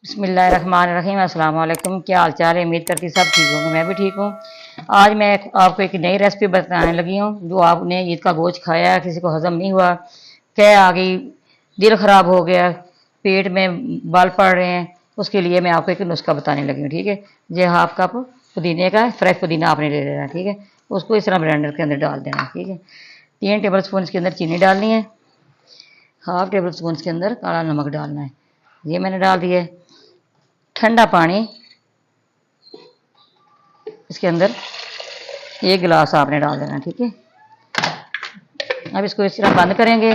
बिस्मिल्लाहिर्रहमानिर्रहीम। अस्सलाम वालेकुम। क्या हाल चाल है? उम्मीद करती सब ठीक होंगे। मैं भी ठीक हूँ। आज मैं आपको एक नई रेसिपी बताने लगी हूँ। जो आपने ईद का गोश्त खाया, किसी को हजम नहीं हुआ, क्या आ गई, दिल ख़राब हो गया, पेट में बाल पड़ रहे हैं, उसके लिए मैं आपको एक नुस्खा बताने लगी हूँ। ठीक है। ये हाफ कप पुदीने का फ्रेश पुदीना आपने ले लेना। ठीक है। उसको इस तरह ब्लेंडर के अंदर डाल देना। ठीक है। 3 टेबल स्पून इसके अंदर चीनी डालनी है। हाफ टेबल स्पून इसके अंदर काला नमक डालना है। ये मैंने डाल दिया है। ठंडा पानी इसके अंदर 1 गिलास आपने डाल देना। ठीक है। अब इसको इस तरह बंद करेंगे।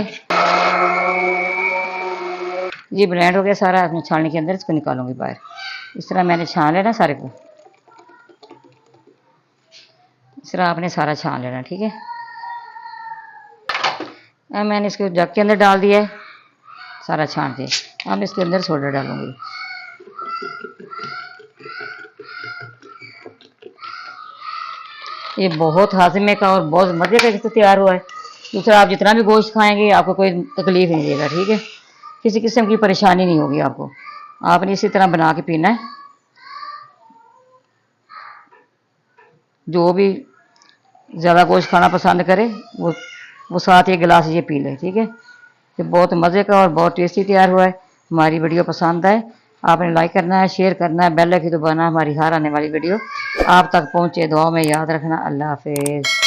ये ब्लेंड हो गया सारा। अपने छानने के अंदर इसको निकालूंगी बाहर। इस तरह मैंने छान लेना सारे को। इस तरह आपने सारा छान लेना। ठीक है। अब मैंने इसको जग के अंदर डाल दिया है, सारा छान के। अब इसके अंदर सोडा डालूंगी। ये बहुत हाजमे का और बहुत मज़े का इससे तैयार हुआ है। दूसरा, आप जितना भी गोश्त खाएंगे आपको कोई तकलीफ नहीं देगा। ठीक है। किसी किस्म की परेशानी नहीं होगी आपको। आपने इसी तरह बना के पीना है। जो भी ज़्यादा गोश्त खाना पसंद करे वो साथ 1 गिलास ये पी ले। ठीक है। ये बहुत मज़े का और बहुत टेस्टी तैयार हुआ है। हमारी वीडियो पसंद आए आपने लाइक करना है, शेयर करना है, बेल आइकन दबाना। हमारी हर आने वाली वीडियो आप तक पहुँचे। दुआ में याद रखना। अल्लाह हाफिज़।